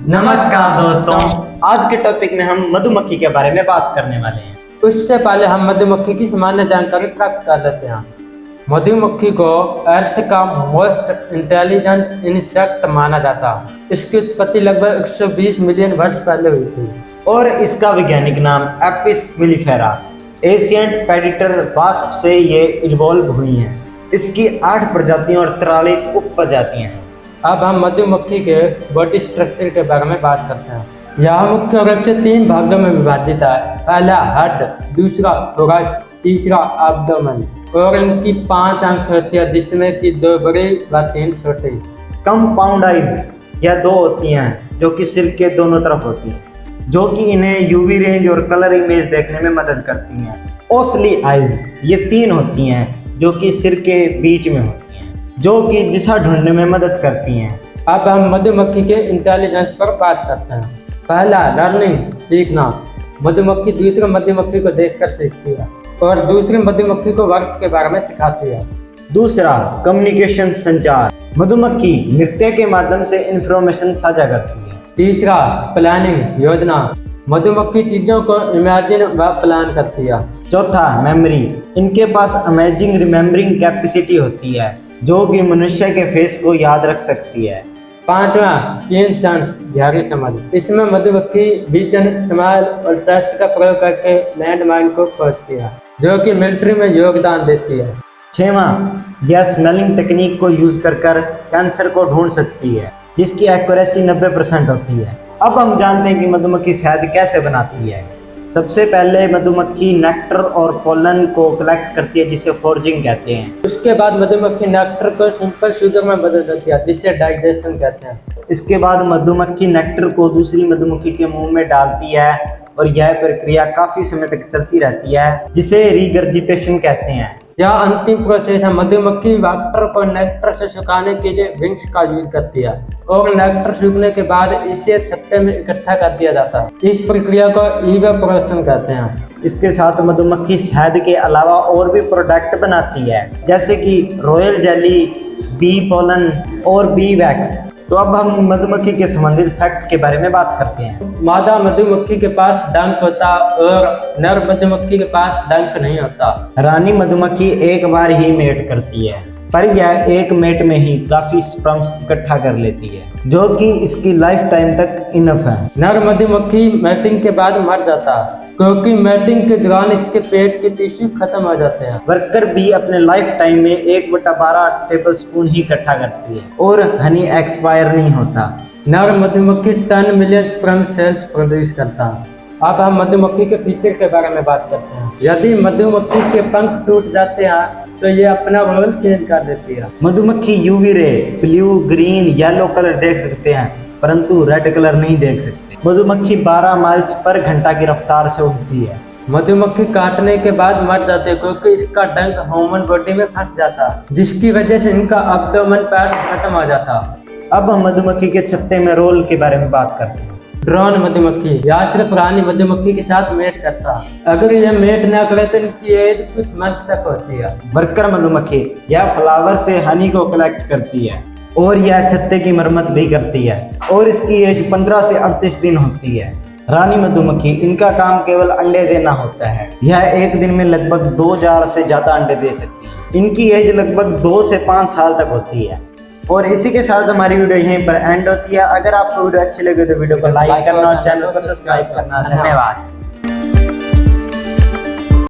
नमस्कार दोस्तों, आज के टॉपिक में हम मधुमक्खी के बारे में बात करने वाले हैं। उससे पहले हम मधुमक्खी की सामान्य जानकारी प्राप्त कर लेते हैं। मधुमक्खी को अर्थ का मोस्ट इंटेलिजेंट इंसेक्ट माना जाता है। इसकी उत्पत्ति लगभग 120 मिलियन वर्ष पहले हुई थी और इसका वैज्ञानिक नाम एपिस मिलिफेरा एशियंट प्रेडेटर वास्प से ये इवॉल्व हुई हैं। इसकी 8 प्रजातियां और 43 उप प्रजातियां हैं। अब हम मधुमक्खी के बॉडी स्ट्रक्चर के बारे में बात करते हैं। यह मुख्य रूप से 3 भागों में विभाजित है। पहला हेड, दूसरा थोरैक्स, तीसरा एब्डोमेन। और इनकी 5 आंखें होती है, जिसमें कि 2 बड़ी व 3 छोटी। कंपाउंड आइज यह 2 होती हैं जो कि सिर के दोनों तरफ होती हैं, जो कि इन्हें यूवी रेंज और कलर इमेज देखने में मदद करती हैं। ओसली आइज ये 3 होती हैं जो कि सिर के बीच में होती हैं, जो कि दिशा ढूंढने में मदद करती हैं। अब हम मधुमक्खी के इंटेलिजेंस पर बात करते हैं। पहला लर्निंग, सीखना। मधुमक्खी दूसरे मधुमक्खी को देखकर सीखती है और दूसरी मधुमक्खी को वर्क के बारे में सिखाती है। दूसरा कम्युनिकेशन, संचार। मधुमक्खी नृत्य के माध्यम से इंफॉर्मेशन साझा करती है। तीसरा प्लानिंग, योजना। मधुमक्खी चीजों को इमेजिन व प्लान करती है। चौथा मेमोरी। इनके पास अमेजिंग रिमेम्बरिंग कैपेसिटी होती है, जो कि मनुष्य के फेस को याद रख सकती है। 5वां कीन सेंस, गहरी समझ। इसमें मधुमक्खी विजन, स्मेल और टेस्ट का प्रयोग करके लैंड माइन को खोजती है, जो कि मिलिट्री में योगदान देती है। 6वां यह स्मेलिंग टेक्निक को यूज कर कैंसर को ढूंढ सकती है, जिसकी एक्यूरेसी 90% होती है। अब हम जानते हैं कि मधुमक्खी शहद कैसे बनाती है। सबसे पहले मधुमक्खी नेक्टर और पोलन को कलेक्ट करती है, जिसे फोर्जिंग कहते हैं। उसके बाद मधुमक्खी नेक्टर को सिंपल शुगर में बदल देती है, जिसे डाइजेशन कहते हैं। इसके बाद मधुमक्खी नेक्टर को दूसरी मधुमक्खी के मुंह में डालती है और यह प्रक्रिया काफी समय तक चलती रहती है, जिसे रिगर्जिटेशन कहते हैं। यह अंतिम प्रोसेस है। मधुमक्खी वाटर को नेक्टर से सुखाने के लिए विंग्स का यूज करती है और नेक्टर सूखने के बाद इसे छत्ते में इकट्ठा कर दिया जाता है। इस प्रक्रिया को इवेपोरेशन कहते हैं। इसके साथ मधुमक्खी शहद के अलावा और भी प्रोडक्ट बनाती है, जैसे कि रॉयल जेली, बी पोलन और बी वैक्स। तो अब हम मधुमक्खी के संबंधित फैक्ट के बारे में बात करते हैं। मादा मधुमक्खी के पास डंक होता और नर मधुमक्खी के पास डंक नहीं होता। रानी मधुमक्खी एक बार ही मेट करती है, पर यह एक मेट में ही काफी स्पर्म्स इकट्ठा कर लेती है, जो कि इसकी लाइफ टाइम तक इनफ है। नर मधुमक्खी मैटिंग के बाद मर जाता है, क्योंकि मैटिंग के दौरान इसके पेट के टिश्यू खत्म हो जाते हैं। वर्कर भी अपने लाइफ टाइम में 1/12 टेबल स्पून ही इकट्ठा करती है और हनी एक्सपायर नहीं होता। नर मधुमक्खी 10 मिलियन स्पर्म सेल्स प्रोड्यूस करता है। अब हम मधुमक्खी के फीचर के बारे में बात करते हैं। यदि मधुमक्खी के पंख टूट जाते हैं तो ये अपना रोल चेंज कर देती है। मधुमक्खी UV ray, blue, green, yellow colour देख सकते हैं, परंतु रेड कलर नहीं देख सकते। मधुमक्खी 12 माइल्स पर घंटा की रफ्तार से उड़ती है। मधुमक्खी काटने के बाद मर जाते हैं, क्योंकि इसका डंक ह्यूमन बॉडी में फंस जाता है, जिसकी वजह से इनका एब्डोमेन पैड खत्म हो जाता है। अब हम मधुमक्खी के छत्ते में रोल के बारे में बात करते हैं। ड्रोन मधुमक्खी यह सिर्फ रानी मधुमक्खी के साथ मेट करता है। अगर यह मेट न करे तो इनकी एज कुछ मंथ तक होती है। वर्कर मधुमक्खी यह फ्लावर से हनी को कलेक्ट करती है और यह छत्ते की मरम्मत भी करती है और इसकी एज 15 से 38 दिन होती है। रानी मधुमक्खी इनका काम केवल अंडे देना होता है। यह एक दिन में लगभग 2000 से ज्यादा अंडे दे सकती है। इनकी एज लगभग 2 से 5 साल तक होती है। और इसी के साथ हमारी वीडियो यहीं पर एंड होती है। अगर आपको वीडियो अच्छी लगे तो वीडियो को लाइक करना और चैनल को सब्सक्राइब करना। धन्यवाद।